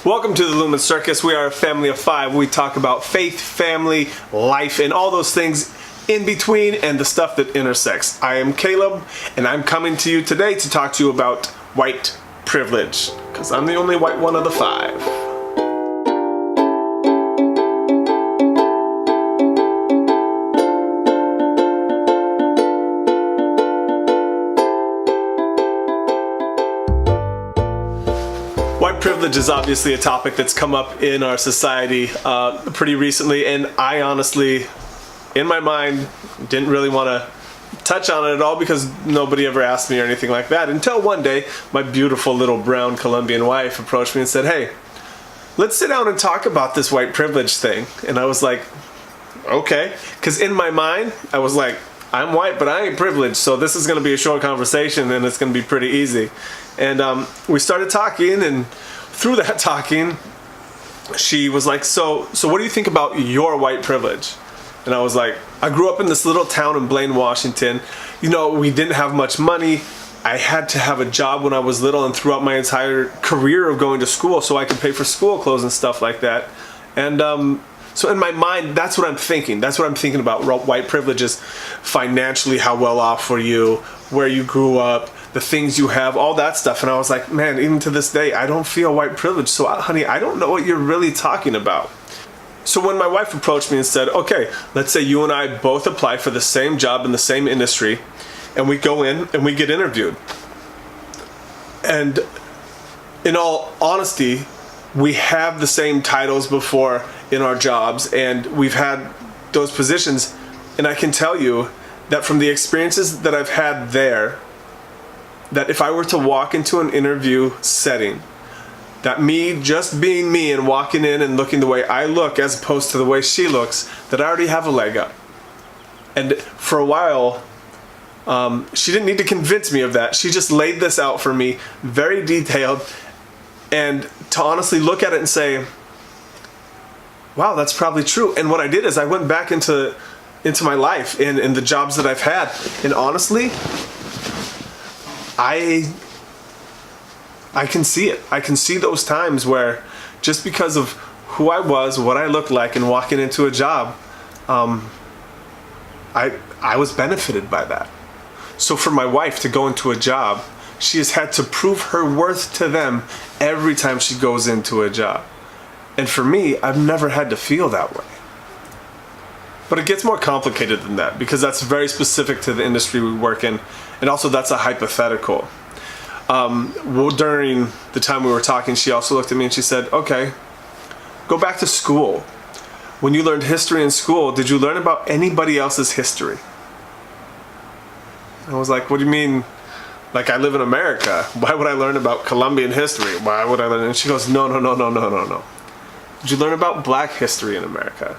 Welcome to the Luehmann Circus. We are a family of five. We talk about faith, family, life, and all those things in between and the stuff that intersects. I am Caleb, and I'm coming to you today to talk to you about white privilege, because I'm the only white one of the five. White privilege is obviously a topic that's come up in our society pretty recently, and I honestly, in my mind, didn't really want to touch on it at all because nobody ever asked me or anything like that, until one day my beautiful little brown Colombian wife approached me and said, "Hey, let's sit down and talk about this white privilege thing." And I was like, okay, because in my mind I was like, I'm white but I ain't privileged, so this is going to be a short conversation and it's going to be pretty easy. And we started talking, and through that talking she was like, so what do you think about your white privilege? And I was like, I grew up in this little town in Blaine, Washington. You know, we didn't have much money. I had to have a job when I was little and throughout my entire career of going to school so I could pay for school clothes and stuff like that. And so in my mind, that's what I'm thinking. That's what I'm thinking about white privilege is financially, how well off were you, where you grew up, the things you have, all that stuff. And I was like, man, even to this day, I don't feel white privilege. So honey, I don't know what you're really talking about. So when my wife approached me and said, okay, let's say you and I both apply for the same job in the same industry, and we go in and we get interviewed. And in all honesty, we have the same titles before in our jobs, and we've had those positions. And I can tell you that from the experiences that I've had there, that if I were to walk into an interview setting, that me just being me and walking in and looking the way I look as opposed to the way she looks, that I already have a leg up. And for a while, she didn't need to convince me of that. She just laid this out for me, very detailed, and to honestly look at it and say, wow, that's probably true. And what I did is I went back into my life and the jobs that I've had, and honestly, I can see it. I can see those times where just because of who I was, what I looked like, and walking into a job, I was benefited by that. So for my wife to go into a job, she has had to prove her worth to them every time she goes into a job. And for me, I've never had to feel that way. But it gets more complicated than that, because that's very specific to the industry we work in, and also that's a hypothetical. During the time we were talking, she also looked at me and she said, okay, go back to school. When you learned history in school, did you learn about anybody else's history? I was like, what do you mean? Like, I live in America. Why would I learn about Colombian history? Why would I learn? And she goes, no. Did you learn about black history in America?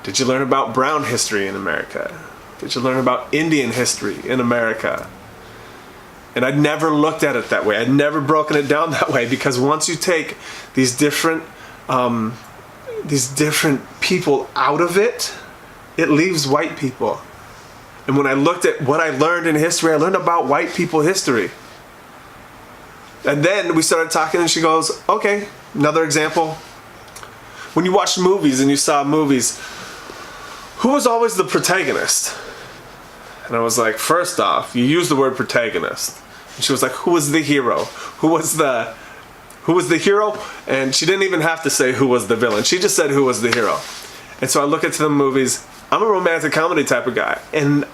Did you learn about brown history in America? Did you learn about Indian history in America? And I'd never looked at it that way. I'd never broken it down that way, because once you take these different people out of it, it leaves white people. And when I looked at what I learned in history, I learned about white people history. And then we started talking and she goes, okay, another example. When you watched movies and you saw movies, who was always the protagonist? And I was like, first off, you use the word protagonist. And she was like, who was the hero? Who was the hero? And she didn't even have to say who was the villain. She just said who was the hero. And so I look into the movies. I'm a romantic comedy type of guy. And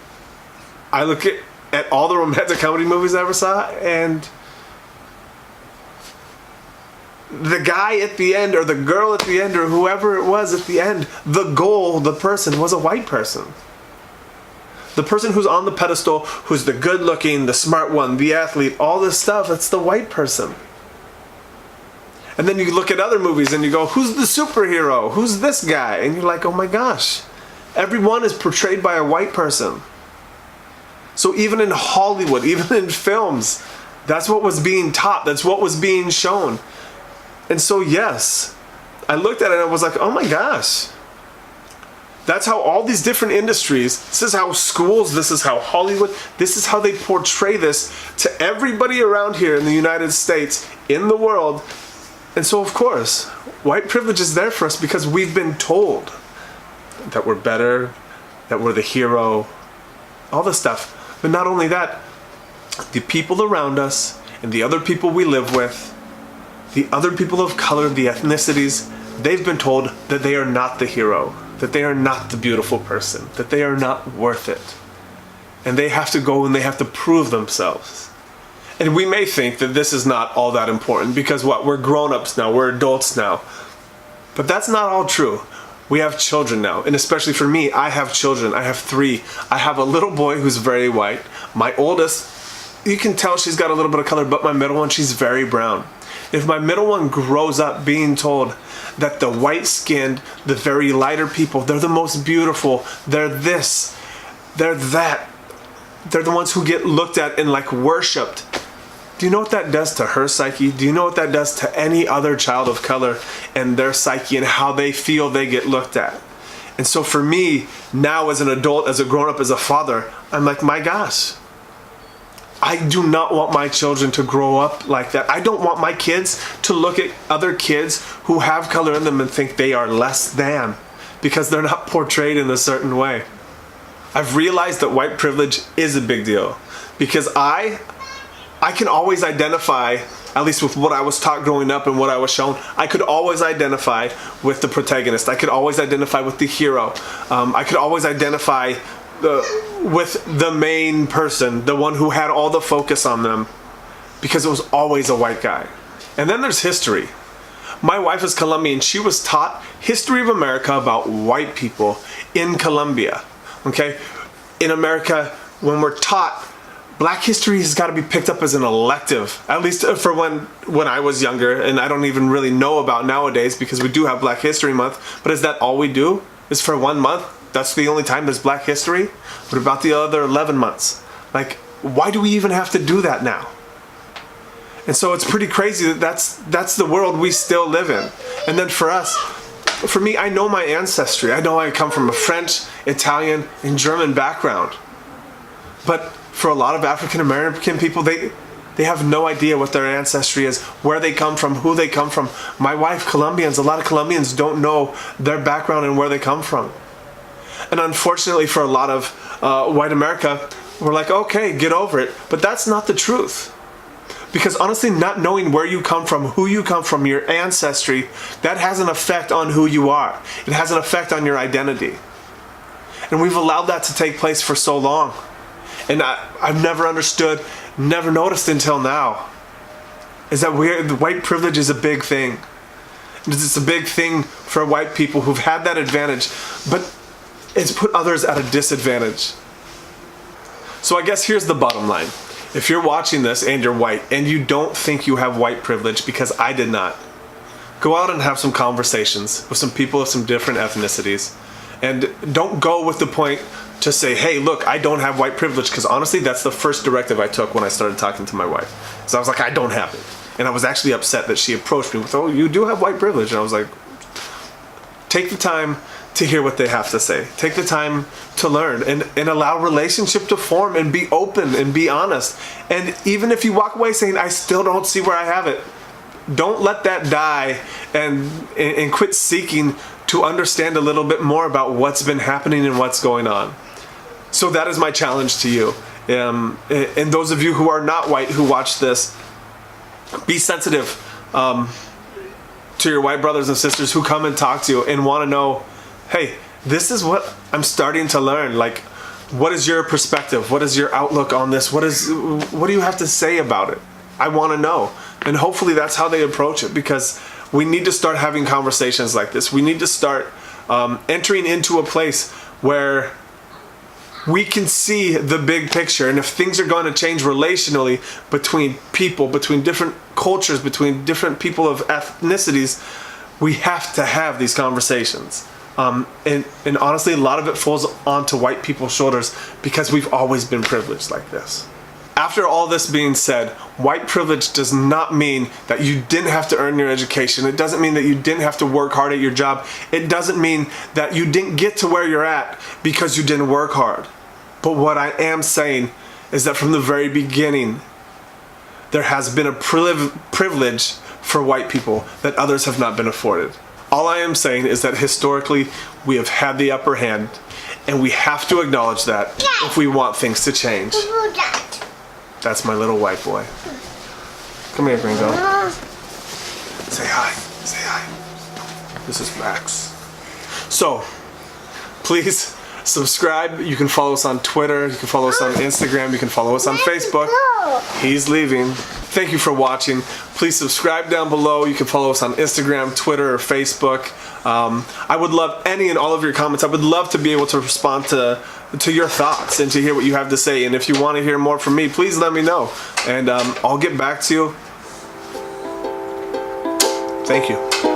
I look at all the romantic comedy movies I ever saw, and the guy at the end, or the girl at the end, or whoever it was at the end, the goal, the person, was a white person. The person who's on the pedestal, who's the good looking, the smart one, the athlete, all this stuff, it's the white person. And then you look at other movies and you go, who's the superhero? Who's this guy? And you're like, oh my gosh, everyone is portrayed by a white person. So even in Hollywood, even in films, that's what was being taught. That's what was being shown. And so yes, I looked at it and I was like, oh my gosh. That's how all these different industries, this is how schools, this is how Hollywood, this is how they portray this to everybody around here in the United States, in the world, And so, of course, white privilege is there for us because we've been told that we're better, that we're the hero, all this stuff. But not only that, the people around us and the other people we live with, the other people of color, the ethnicities, they've been told that they are not the hero, that they are not the beautiful person, that they are not worth it. And they have to go and they have to prove themselves. And we may think that this is not all that important because what? We're grown-ups now, we're adults now. But that's not all true. We have children now, and especially for me, I have children. I have 3. I have a little boy who's very white. My oldest, you can tell she's got a little bit of color, but my middle one, she's very brown. If my middle one grows up being told that the white-skinned, the very lighter people, they're the most beautiful, they're this, they're that, they're the ones who get looked at and like worshipped. Do you know what that does to her psyche? Do you know what that does to any other child of color and their psyche and how they feel they get looked at? And so for me, now as an adult, as a grown-up, as a father, I'm like, my gosh, I do not want my children to grow up like that. I don't want my kids to look at other kids who have color in them and think they are less than because they're not portrayed in a certain way. I've realized that white privilege is a big deal because I can always identify, at least with what I was taught growing up and what I was shown, I could always identify with the protagonist. I could always identify with the hero. I could always identify with the main person, the one who had all the focus on them, because it was always a white guy. And then there's history. My wife is Colombian. She was taught history of America about white people in Colombia. Okay? In America, when we're taught, Black history has got to be picked up as an elective, at least for when I was younger, and I don't even really know about nowadays because we do have Black History Month, but is that all we do? Is for 1 month? That's the only time there's Black history? What about the other 11 months? Like, why do we even have to do that now? And so it's pretty crazy that that's the world we still live in. And then for me, I know my ancestry. I know I come from a French, Italian, and German background. But for a lot of African American people, they have no idea what their ancestry is, where they come from, who they come from. My wife, Colombians, a lot of Colombians don't know their background and where they come from. And unfortunately for a lot of white America, we're like, okay, get over it. But that's not the truth. Because honestly, not knowing where you come from, who you come from, your ancestry, that has an effect on who you are. It has an effect on your identity. And we've allowed that to take place for so long. And I've never understood, never noticed until now, is that the white privilege is a big thing. It's a big thing for white people who've had that advantage, but it's put others at a disadvantage. So I guess here's the bottom line. If you're watching this and you're white and you don't think you have white privilege, because I did not, go out and have some conversations with some people of some different ethnicities. And don't go with the point to say, hey, look, I don't have white privilege, because honestly, that's the first directive I took when I started talking to my wife. So I was like, I don't have it. And I was actually upset that she approached me with, oh, you do have white privilege. And I was like, take the time to hear what they have to say. Take the time to learn and allow relationship to form and be open and be honest. And even if you walk away saying, I still don't see where I have it, don't let that die and quit seeking to understand a little bit more about what's been happening and what's going on. So that is my challenge to you. And those of you who are not white who watch this, be sensitive to your white brothers and sisters who come and talk to you and want to know, hey, this is what I'm starting to learn. Like, what is your perspective? What is your outlook on this? What do you have to say about it? I want to know. And hopefully that's how they approach it, because we need to start having conversations like this. We need to start entering into a place where we can see the big picture. And if things are going to change relationally between people, between different cultures, between different people of ethnicities, we have to have these conversations. And honestly, a lot of it falls onto white people's shoulders because we've always been privileged like this. After all this being said, white privilege does not mean that you didn't have to earn your education. It doesn't mean that you didn't have to work hard at your job. It doesn't mean that you didn't get to where you're at because you didn't work hard. But what I am saying is that from the very beginning, there has been a privilege for white people that others have not been afforded. All I am saying is that historically we have had the upper hand, and we have to acknowledge that if we want things to change. That's my little white boy. Come here, Gringo. Say hi. Say hi. This is Max. So, please subscribe. You can follow us on Twitter. You can follow us on Instagram. You can follow us on Facebook. He's leaving. Thank you for watching. Please subscribe down below. You can follow us on Instagram, Twitter, or Facebook. I would love any and all of your comments. I would love to be able to respond to your thoughts and to hear what you have to say. And if you want to hear more from me, please let me know. And I'll get back to you. Thank you.